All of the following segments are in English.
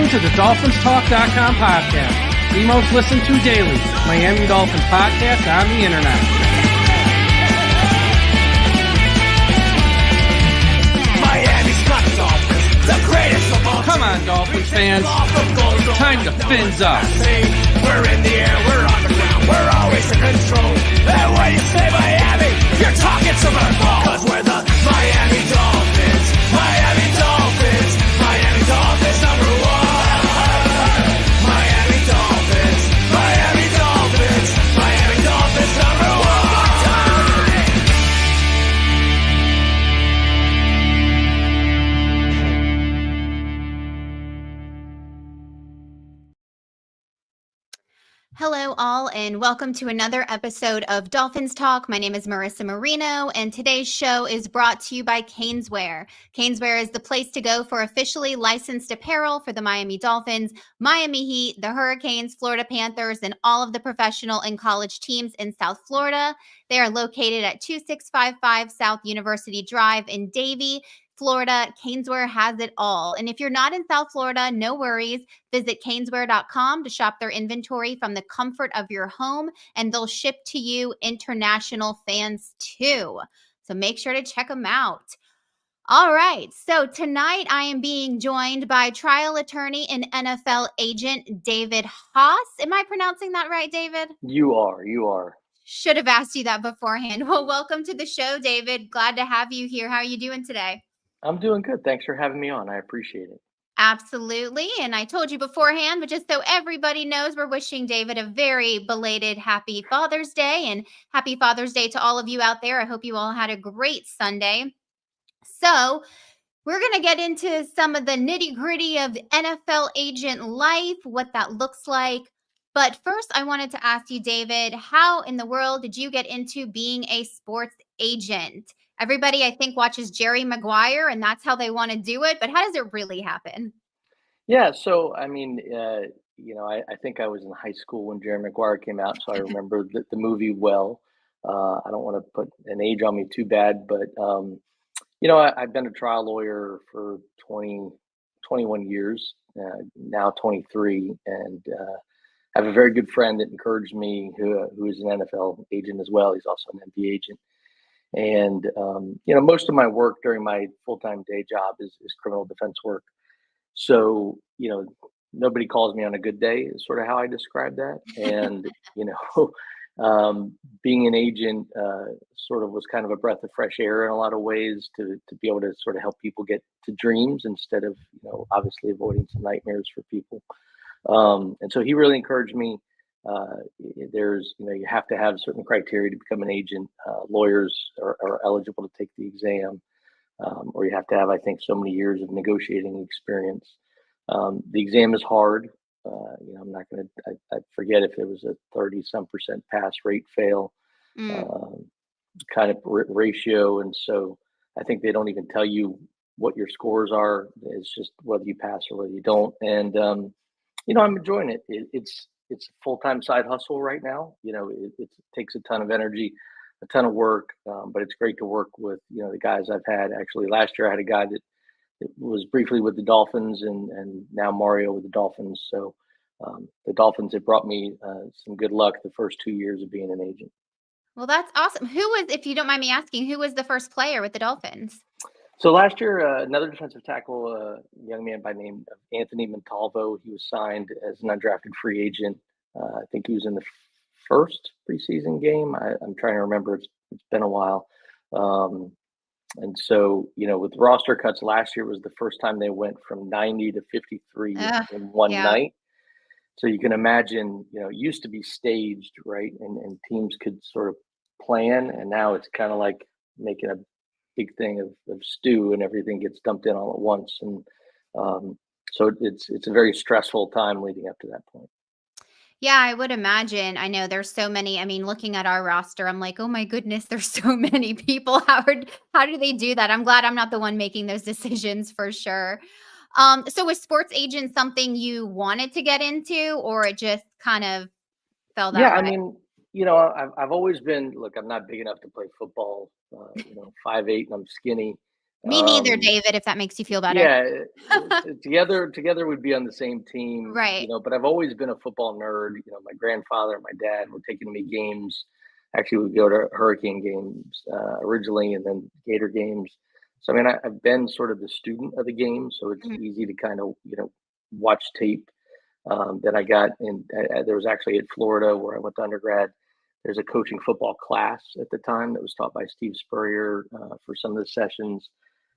Welcome to the DolphinsTalk.com podcast, the most listened to daily Miami Dolphins podcast on the internet. Miami's got Dolphins, the greatest of all. Come on, Dolphins fans. Time to fins up. We're in the air, we're on the ground, we're always in control. And when you say Miami, you're talking Super Bowl. 'Cause we're the Miami Dolphins, Miami Dolphins, Miami Dolphins number one. Miami Dolphins, Miami Dolphins, Miami Dolphins number one. Hello, all, and welcome to another episode of Dolphins Talk. My name is Marissa Marino, and today's show is brought to you by Caneswear. Caneswear is the place to go for officially licensed apparel for the Miami Dolphins, Miami Heat, the Hurricanes, Florida Panthers, and all of the professional and college teams in South Florida. They are located at 2655 South University Drive in Davie, Florida. Caneswear has it all. And if you're not in South Florida, no worries. Visit caneswear.com to shop their inventory from the comfort of your home, and they'll ship to you international fans too. So make sure to check them out. All right. So tonight I am being joined by trial attorney and NFL agent David Haas. Am I pronouncing that right, David? You are. Should have asked you that beforehand. Well, welcome to the show, David. Glad to have you here. How are you doing today? I'm doing good. Thanks for having me on. I appreciate it. Absolutely. And I told you beforehand, but just so everybody knows, we're wishing David a very belated happy Father's Day, and happy Father's Day to all of you out there. I hope you all had a great Sunday. So we're going to get into some of the nitty gritty of NFL agent life, what that looks like. But first, I wanted to ask you, David, how in the world did you get into being a sports agent? Everybody, I think, watches Jerry Maguire, and that's how they want to do it. But how does it really happen? Yeah. So, I mean, I think I was in high school when Jerry Maguire came out, so I remember the movie well. I don't want to put an age on me too bad, but, I've been a trial lawyer for 21 years, now 23, and I have a very good friend that encouraged me who is an NFL agent as well. He's also an NBA agent. And, most of my work during my full-time day job is criminal defense work. So, nobody calls me on a good day is sort of how I describe that. And, being an agent sort of was kind of a breath of fresh air in a lot of ways to be able to sort of help people get to dreams instead of, obviously avoiding some nightmares for people. And so he really encouraged me. You have to have certain criteria to become an agent. Lawyers are eligible to take the exam, or you have to have, I think, so many years of negotiating experience. The exam is hard. I'm not going to, I forget if it was a 30-some% pass rate fail kind of ratio. And so I think they don't even tell you what your scores are. It's just whether you pass or whether you don't. And, I'm enjoying it. It's a full-time side hustle right now. It takes a ton of energy, a ton of work, but it's great to work with, the guys I've had. Actually, last year I had a guy that was briefly with the Dolphins and now Mario with the Dolphins. So the Dolphins have brought me some good luck the first 2 years of being an agent. Well, that's awesome. Who was, if you don't mind me asking, who was the first player with the Dolphins? So last year, another defensive tackle, a young man by name of Anthony Montalvo, he was signed as an undrafted free agent. I think he was in the first preseason game. I'm trying to remember. It's been a while. And so, with roster cuts last year was the first time they went from 90 to 53 in one night. So you can imagine, it used to be staged, right? And teams could sort of plan. And now it's kind of like making a big thing of stew and everything gets dumped in all at once. And so it's a very stressful time leading up to that point. Yeah, I would imagine. I know there's so many. I mean, looking at our roster, I'm like, oh my goodness, there's so many people. How do they do that? I'm glad I'm not the one making those decisions for sure. So was sports agent something you wanted to get into, or it just kind of fell that way? I mean, I've always been, look, I'm not big enough to play football, 5'8" and I'm skinny. Me neither, David, if that makes you feel better. Yeah, together we'd be on the same team, Right. but I've always been a football nerd. My grandfather and my dad were taking me games. Actually, we'd go to Hurricane games originally, and then Gator games. So, I mean, I've been sort of the student of the game, so it's Mhm. easy to kind of, watch tape. That I got there was actually at Florida where I went to undergrad. There's a coaching football class at the time that was taught by Steve Spurrier for some of the sessions.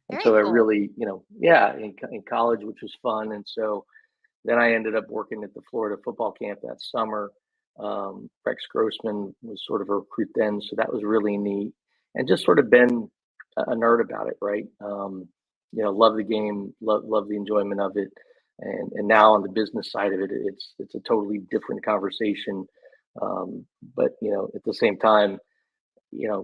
And Very so I cool. really, yeah, in college, which was fun. And so then I ended up working at the Florida football camp that summer. Rex Grossman was sort of a recruit then, so that was really neat. And just sort of been a nerd about it, right? Love the game, love the enjoyment of it, and now on the business side of it, it's a totally different conversation. But at the same time,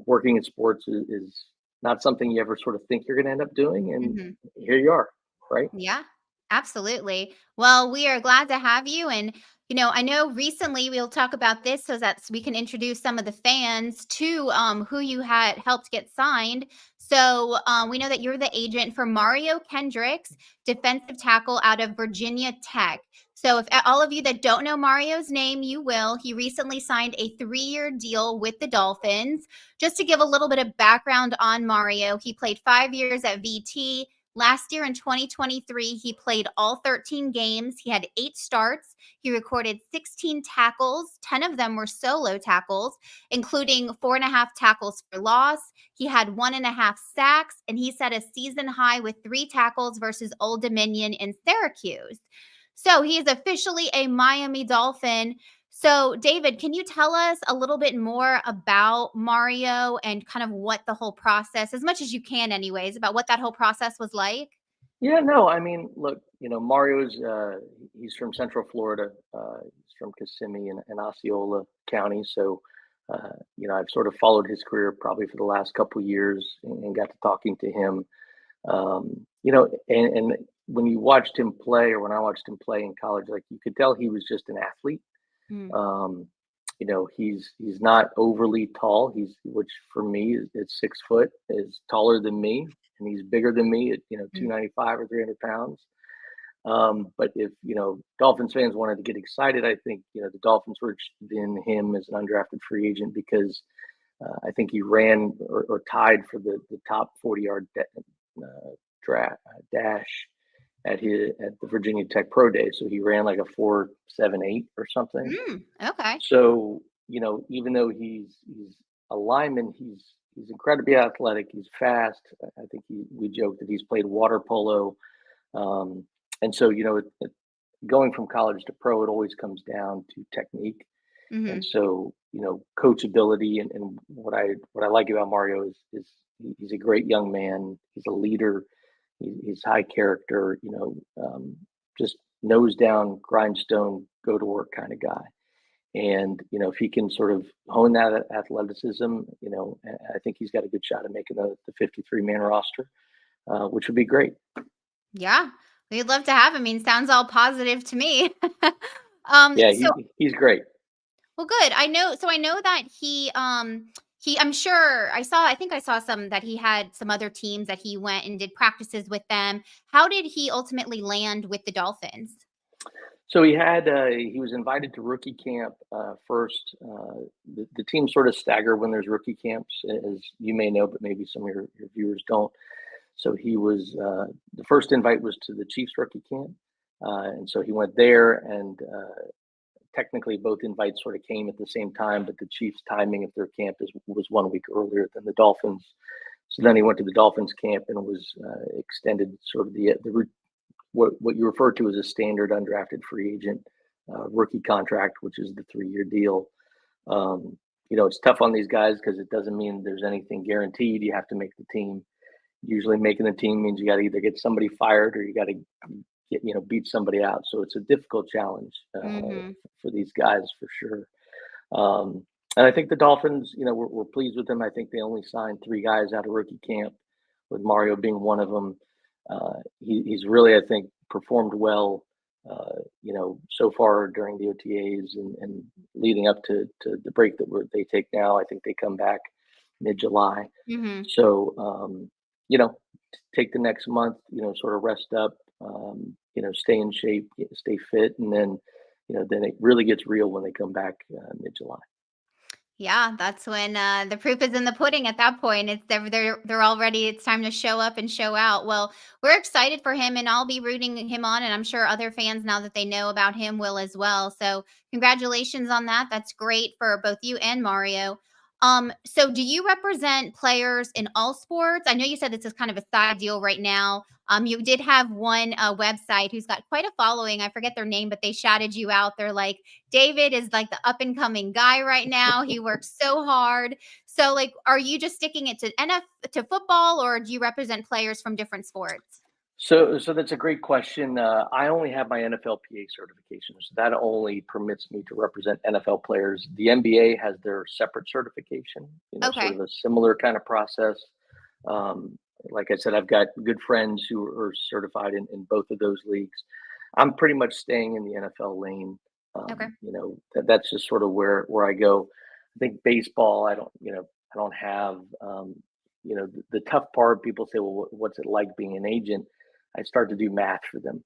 working in sports is not something you ever sort of think you're going to end up doing, and Mhm. here you are, right? Yeah, absolutely. Well, we are glad to have you. And, I know recently we'll talk about this so that we can introduce some of the fans to who you had helped get signed. So we know that you're the agent for Mario Kendricks, defensive tackle out of Virginia Tech. So if all of you that don't know Mario's name, you will. He recently signed a 3-year deal with the Dolphins. Just to give a little bit of background on Mario, he played 5 years at VT. Last year in 2023, he played all 13 games. He had 8 starts. He recorded 16 tackles. 10 of them were solo tackles, including 4.5 tackles for loss. He had 1.5 sacks, and he set a season high with 3 tackles versus Old Dominion in Syracuse. So he is officially a Miami Dolphin. So, David, can you tell us a little bit more about Mario and kind of what the whole process, as much as you can, anyways, about what that whole process was like? Yeah, no, I mean, look, Mario's he's from Central Florida. He's from Kissimmee and Osceola County. So, I've sort of followed his career probably for the last couple of years and got to talking to him. And when you watched him play, or when I watched him play in college, like you could tell he was just an athlete. Mm, Um, he's not overly tall. Which for me is 6 foot, is taller than me, and he's bigger than me at mm, 295 or 300 pounds. But if Dolphins fans wanted to get excited, I think the Dolphins were interested in him as an undrafted free agent because I think he ran or tied for the top 40-yard dash at the Virginia Tech Pro Day. So he ran like a 4.78 or something. okay. So, even though he's a lineman, he's incredibly athletic. He's fast. I think we joke that he's played water polo. And so, going from college to pro, it always comes down to technique. And Hmm. so, coachability, and what I like about Mario is he's a great young man. He's a leader. He's high character. Just nose down, grindstone, go to work kind of guy. And if he can sort of hone that athleticism, I think he's got a good shot at making the 53-man roster, which would be great. Yeah, we'd love to have him. I mean, sounds all positive to me. Yeah, So he's great. well, good. I know that I'm sure I think I saw some that he had some other teams that he went and did practices with them. How did he ultimately land with the Dolphins? So he was invited to rookie camp first. The teams sort of stagger when there's rookie camps, as you may know, but maybe some of your viewers don't. So he was the first invite was to the Chiefs rookie camp, and so he went there. And technically, both invites sort of came at the same time, but the Chiefs' timing of their camp was 1 week earlier than the Dolphins. So then he went to the Dolphins camp and was extended sort of what you refer to as a standard undrafted free agent rookie contract, which is the 3-year deal. It's tough on these guys because it doesn't mean there's anything guaranteed. You have to make the team. Usually making the team means you got to either get somebody fired or you got to beat somebody out. So it's a difficult challenge Hmm. for these guys for sure. And I think the Dolphins, we're pleased with them. I think they only signed 3 guys out of rookie camp, with Mario being one of them. He's really, I think, performed well, so far during the OTAs and leading up to the break that they take now. I think they come back mid-July. Hmm. So, take the next month, sort of rest up, stay in shape, stay fit, and then, then it really gets real when they come back mid-July. Yeah, that's when the proof is in the pudding. At that point, it's they're all ready. It's time to show up and show out. Well, we're excited for him, and I'll be rooting him on, and I'm sure other fans now that they know about him will as well. So, congratulations on that. That's great for both you and Mario. So do you represent players in all sports? I know you said this is kind of a side deal right now. You did have one website who's got quite a following. I forget their name, but they shouted you out. They're like, David is like the up and coming guy right now. He works so hard. So, like, are you just sticking it to to football, or do you represent players from different sports? So that's a great question. I only have my NFLPA certification, so that only permits me to represent NFL players. The NBA has their separate certification, sort Okay. of a similar kind of process. Like I said, I've got good friends who are certified in both of those leagues. I'm pretty much staying in the NFL lane. Okay. That's just sort of where I go. I think baseball, I don't have, the tough part. People say, well, what's it like being an agent? I start to do math for them.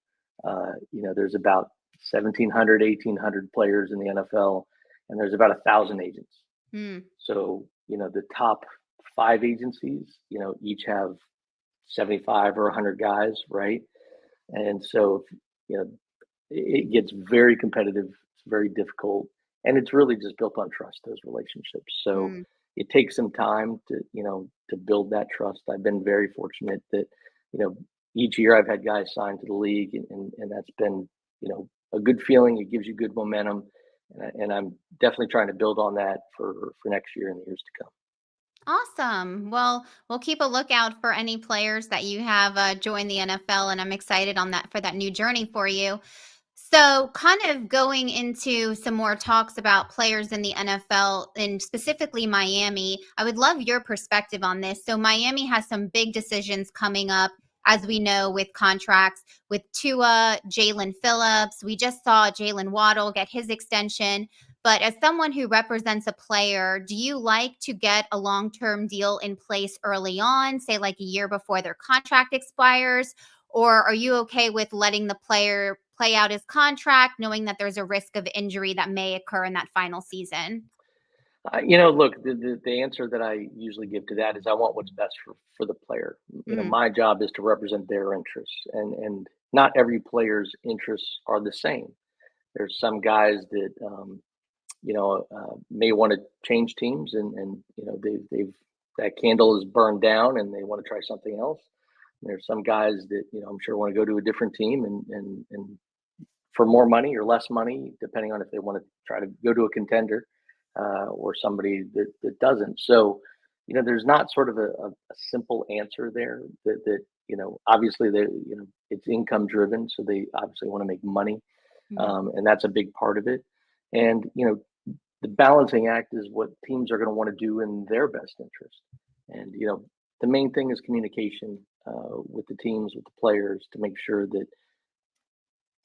There's about 1,700, 1,800 players in the NFL, and there's about 1,000 agents. Hmm. So, the top 5 agencies, each have 75 or 100 guys, right? And so, it gets very competitive. It's very difficult, and it's really just built on trust, those relationships. So Hmm. it takes some time to build that trust. I've been very fortunate that, you know, each year I've had guys signed to the league, and that's been, a good feeling. It gives you good momentum, and I'm definitely trying to build on that for next year and the years to come. Awesome. Well, we'll keep a lookout for any players that you have join the NFL, and I'm excited on that for that new journey for you. So, kind of going into some more talks about players in the NFL and specifically Miami, I would love your perspective on this. So, Miami has some big decisions coming up, as we know, with contracts with Tua, Jaylen Phillips. We just saw Jaylen Waddle get his extension. But as someone who represents a player, do you like to get a long term deal in place early on, say like a year before their contract expires? Or are you okay with letting the player play out his contract, knowing that there's a risk of injury that may occur in that final season? Look, the answer that I usually give to that is I want what's best for the player. Mm, My job is to represent their interests, and not every player's interests are the same. There's some guys that may want to change teams, and they've that candle is burned down, and they want to try something else. There's some guys that I'm sure want to go to a different team, and for more money or less money, depending on if they want to try to go to a contender or somebody that doesn't. So, there's not sort of a simple answer there. That obviously it's income driven, so they obviously want to make money, mhm, and that's a big part of it. And the balancing act is what teams are going to want to do in their best interest. And the main thing is communication with the teams, with the players, to make sure that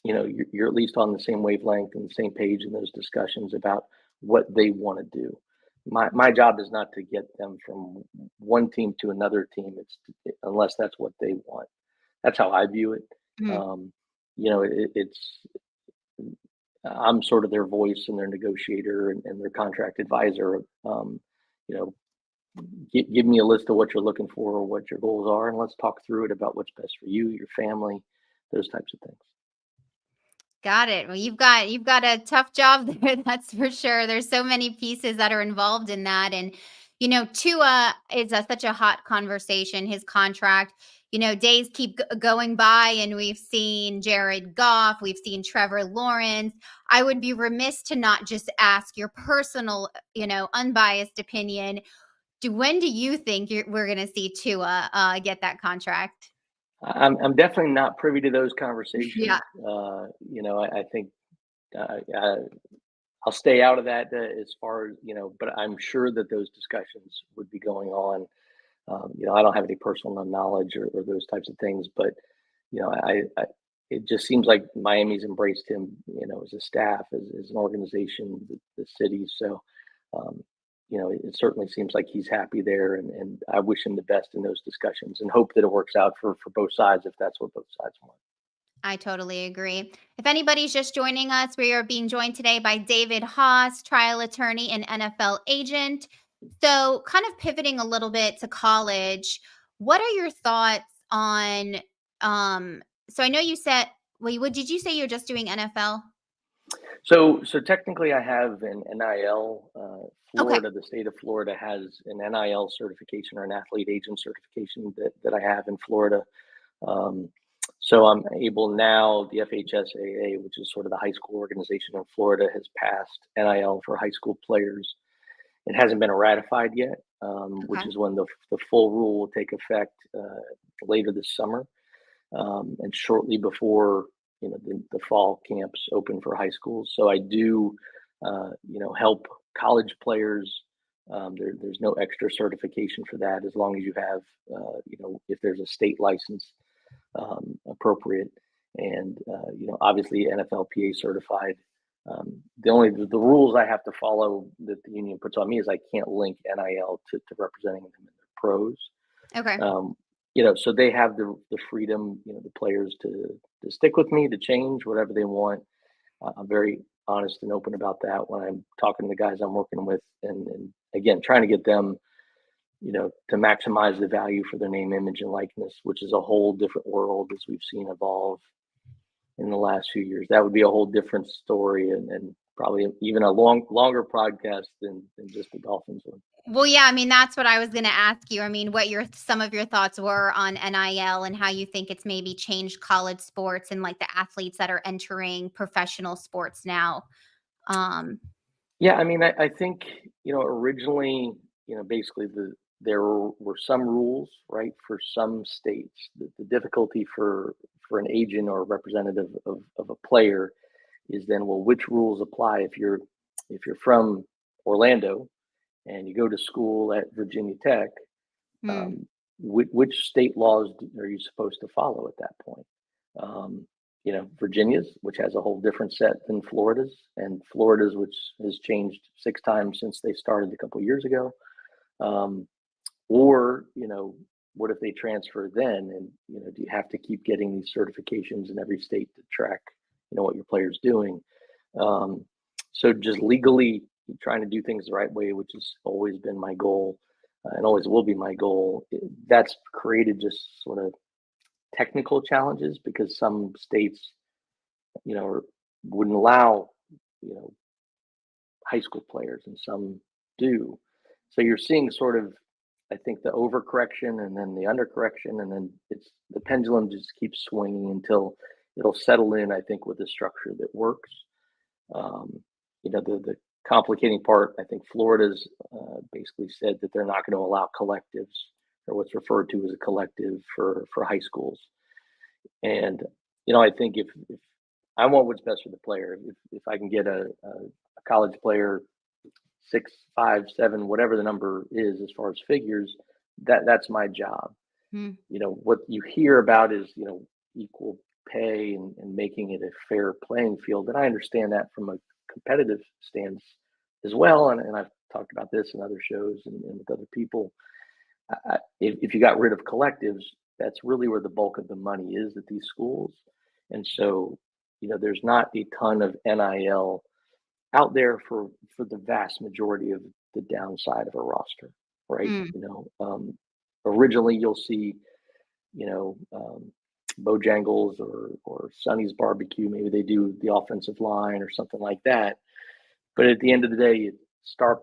you're at least on the same wavelength and the same page in those discussions about what they want to do. My job is not to get them from one team to another team. Unless that's what they want. That's how I view it. mhm. Um, it's I'm sort of their voice and their negotiator and their contract advisor. You know, give me a list of what you're looking for or what your goals are, and let's talk through it about what's best for you, your family, those types of things. Got it. Well, you've got a tough job there, that's for sure. There's so many pieces that are involved in that, and Tua is such a hot conversation. His contract, days keep going by, and we've seen Jared Goff, we've seen Trevor Lawrence. I would be remiss to not just ask your personal, unbiased opinion. When do you think we're going to see Tua get that contract? I'm definitely not privy to those conversations. Yeah. I think uh, I'll stay out of that as far as but I'm sure that those discussions would be going on. I don't have any personal knowledge or those types of things, but I it just seems like Miami's embraced him, as a staff, as an organization, the city. So, um, it certainly seems like he's happy there, and I wish him the best in those discussions and hope that it works out for both sides if that's what both sides want. I totally agree. If anybody's just joining us, we are being joined today by David Haas, trial attorney and NFL agent. So, kind of pivoting a little bit to college, what are your thoughts on? So I know you said, well, what did you say you're just doing NFL? So technically, I have an NIL. Okay. Florida, the state of Florida, has an NIL certification or an athlete agent certification that I have in Florida. So I'm able now, the FHSAA, which is sort of the high school organization in Florida, has passed NIL for high school players. It hasn't been ratified yet, which Okay. is when the full rule will take effect later this summer, and shortly before the fall camps open for high schools. So I do help college players. There's no extra certification for that as long as you have if there's a state license appropriate, and obviously NFLPA certified. The rules I have to follow that the union puts on me is I can't link NIL to representing them in their pros. Okay. So they have the freedom, the players to stick with me, to change whatever they want. I'm very honest and open about that when I'm talking to the guys I'm working with, and again, trying to get them, to maximize the value for their name, image, and likeness, which is a whole different world as we've seen evolve in the last few years. That would be a whole different story, and probably even a longer podcast than just the Dolphins one. Well, yeah, I mean, that's what I was going to ask you. I mean, what some of your thoughts were on NIL and how you think it's maybe changed college sports and like the athletes that are entering professional sports now. Yeah, I mean, I think, originally, basically there were some rules, right, for some states. The difficulty for an agent or representative of a player is then, well, which rules apply if you're from Orlando and you go to school at Virginia Tech, which state laws are you supposed to follow at that point? Virginia's, which has a whole different set than Florida's, and Florida's, which has changed 6 times since they started a couple of years ago. Or, what if they transfer then? And, do you have to keep getting these certifications in every state to track, what your player's doing? So just legally trying to do things the right way, which has always been my goal, and always will be my goal. That's created just sort of technical challenges because some states, wouldn't allow, high school players, and some do. So you're seeing sort of, I think, the overcorrection and then the undercorrection, and then the pendulum just keeps swinging until it'll settle in, I think, with a structure that works. The complicating part, I think Florida's basically said that they're not going to allow collectives, or what's referred to as a collective, for high schools. And, I think if I want what's best for the player, if I can get a college player 6, 5, 7, whatever the number is as far as figures, that's my job. What you hear about is, equal pay and making it a fair playing field. And I understand that from a competitive stance as well. And I've talked about this in other shows and with other people. If you got rid of collectives, that's really where the bulk of the money is at these schools. And so, there's not a ton of NIL out there for the vast majority of the downside of a roster, right? Originally you'll see, Bojangles or Sonny's Barbecue, maybe they do the offensive line or something like that. But at the end of the day, star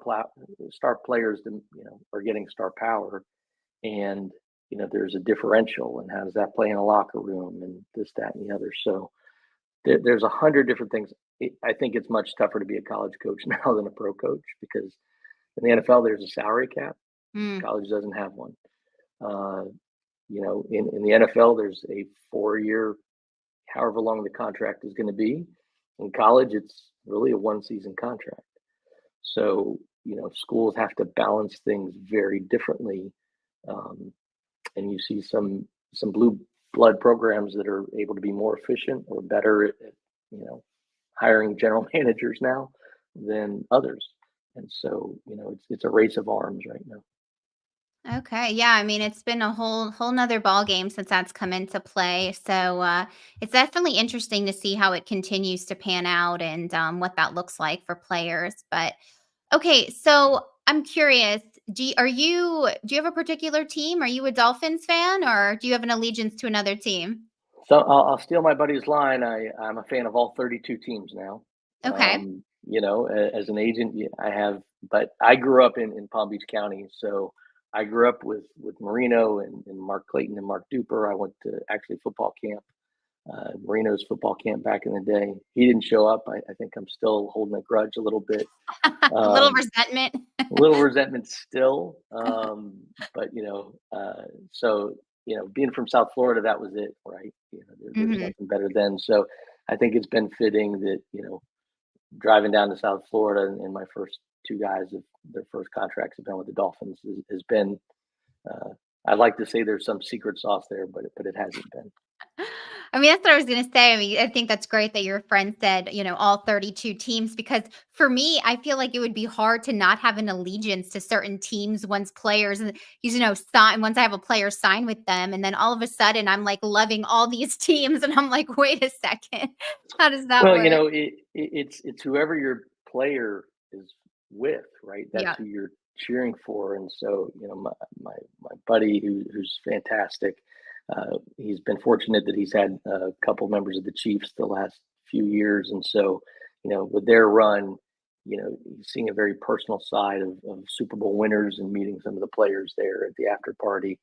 players, are getting star power, and there's a differential, and how does that play in a locker room, and this, that, and the other. So there's 100 different things. I think it's much tougher to be a college coach now than a pro coach, because in the NFL there's a salary cap. College doesn't have one. In the NFL there's a 4-year, however long the contract is going to be. In college, it's really a 1-season contract. So, schools have to balance things very differently. And you see some blue blood programs that are able to be more efficient or better at hiring general managers now than others. And so, it's a race of arms right now. Okay. Yeah. I mean, it's been a whole nother ball game since that's come into play. So it's definitely interesting to see how it continues to pan out and what that looks like for players. But okay, so I'm curious. Do you have a particular team? Are you a Dolphins fan, or do you have an allegiance to another team? So I'll steal my buddy's line. I'm a fan of all 32 teams now. Okay. As an agent, I have, but I grew up in Palm Beach County. So I grew up with Marino and Mark Clayton and Mark Duper. I went to actually football camp, Marino's football camp back in the day. He didn't show up. I think I'm still holding a grudge a little bit. A little Um, resentment. a little resentment still. But so being from South Florida, that was it, right? There was Mhm. nothing better then. So I think it's been fitting that driving down to South Florida and my first two guys, their first contracts have been with the Dolphins, has been. Uh, I'd like to say there's some secret sauce there, but it hasn't been. I mean, that's what I was gonna say. I mean, I think that's great that your friend said, all 32 teams, because for me, I feel like it would be hard to not have an allegiance to certain teams once players, and sign once I have a player sign with them, and then all of a sudden I'm like loving all these teams, and I'm like, wait a second, how does that Well, work? it's whoever your player is with, right? That's Yeah. who you're cheering for. And so, my buddy who's fantastic. He's been fortunate that he's had a couple members of the Chiefs the last few years, and so, with their run, he's seeing a very personal side of Super Bowl winners and meeting some of the players there at the after party.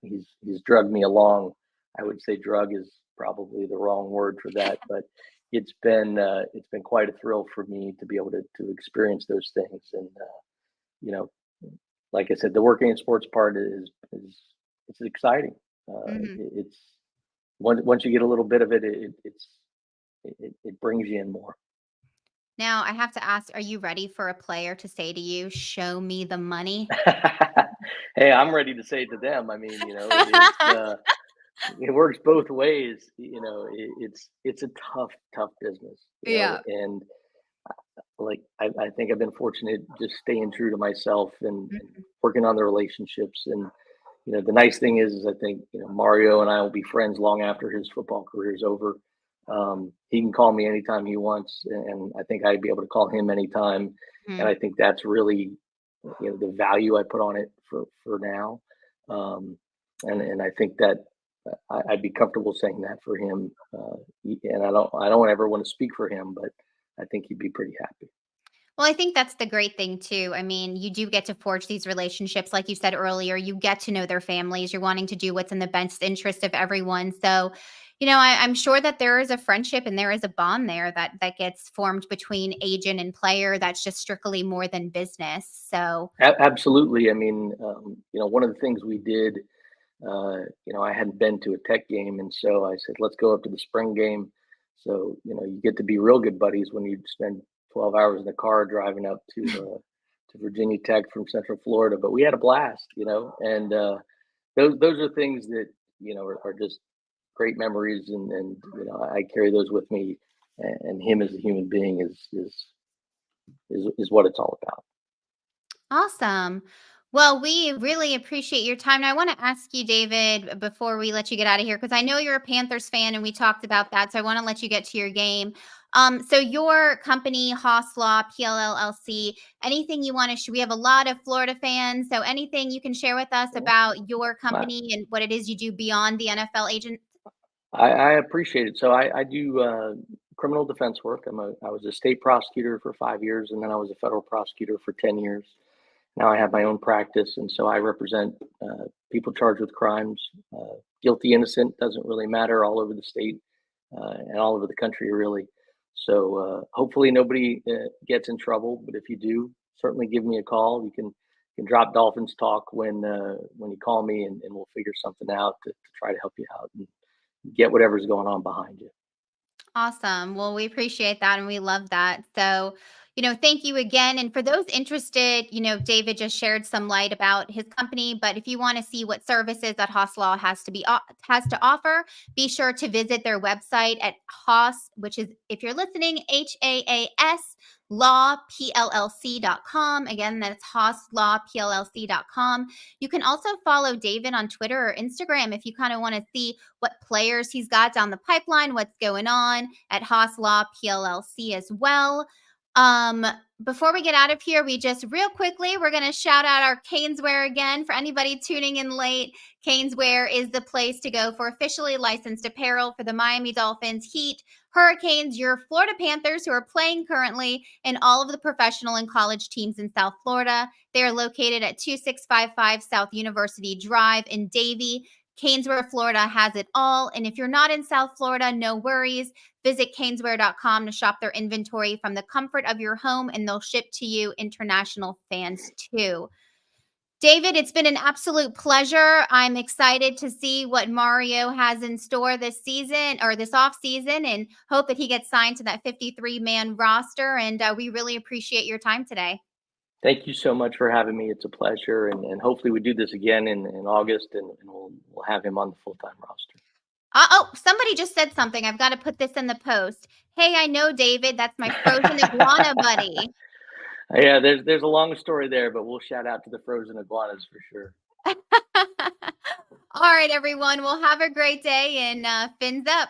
He's drugged me along. I would say drug is probably the wrong word for that, but it's been quite a thrill for me to be able to experience those things. And you know, like I said, the working in sports part is it's exciting. Mhm. It's once you get a little bit of it, it brings you in more. Now I have to ask, are you ready for a player to say to you, "Show me the money"? Hey, I'm ready to say it to them. I mean, it works both ways. It's a tough business, Yeah. and like I think I've been fortunate just staying true to myself and Mhm. working on the relationships. And the nice thing is I think Mario and I will be friends long after his football career is over. He can call me anytime he wants, and I think I'd be able to call him anytime. And Mhm. I think that's really the value I put on it for now. And I think that I'd be comfortable saying that for him. And I don't ever want to speak for him, but I think he'd be pretty happy. Well, I think that's the great thing too. I mean, you do get to forge these relationships. Like you said earlier, you get to know their families. You're wanting to do what's in the best interest of everyone. So, I'm sure that there is a friendship and there is a bond there that gets formed between agent and player that's just strictly more than business. So, Absolutely. I mean, one of the things we did, I hadn't been to a Tech game, and so I said, let's go up to the spring game. So you get to be real good buddies when you spend 12 hours in the car driving up to Virginia Tech from Central Florida. But we had a blast, and those are things that are just great memories, and I carry those with me. And him as a human being is what it's all about. awesome. Well, we really appreciate your time. Now, I want to ask you, David, before we let you get out of here, because I know you're a Panthers fan and we talked about that. So I want to let you get to your game. So your company, Haas Law, PLLC, anything you want to we have a lot of Florida fans. So anything you can share with us about your I, company and what it is you do beyond the NFL agent? I appreciate it. So I do criminal defense work. I was a state prosecutor for 5 years, and then I was a federal prosecutor for 10 years. Now I have my own practice, and so I represent people charged with crimes, guilty, innocent, doesn't really matter, all over the state and all over the country, really. So hopefully nobody gets in trouble, but if you do, certainly give me a call. You can drop Dolphins talk when you call me, and we'll figure something out to try to help you out and get whatever's going on behind you. Awesome. Well, we appreciate that and we love that. So, thank you again. And for those interested, David just shared some light about his company. But if you want to see what services that Haas Law has to offer, be sure to visit their website at Haas, which is, if you're listening, HAAS haaslawpllc.com. Again, that's haaslawpllc.com. You can also follow David on Twitter or Instagram if you kind of want to see what players he's got down the pipeline, what's going on at Haas Law PLLC as well. Before we get out of here, we just real quickly, we're going to shout out our Caneswear again. For anybody tuning in late, Caneswear is the place to go for officially licensed apparel for the Miami Dolphins, Heat, Hurricanes, your Florida Panthers who are playing currently, and all of the professional and college teams in South Florida. They are located at 2655 South University Drive in Davie. Caneswear Florida has it all. And if you're not in South Florida, no worries. Visit caneswear.com to shop their inventory from the comfort of your home, and they'll ship to you international fans too. David, it's been an absolute pleasure. I'm excited to see what Mario has in store this season or this off season, and hope that he gets signed to that 53-man roster. And we really appreciate your time today. Thank you so much for having me. It's a pleasure. And hopefully we do this again in August, and we'll have him on the full-time roster. Oh, somebody just said something. I've got to put this in the post. Hey, I know, David. That's my frozen iguana buddy. Yeah, there's a long story there, but we'll shout out to the frozen iguanas for sure. All right, everyone. Well, have a great day, and fins up.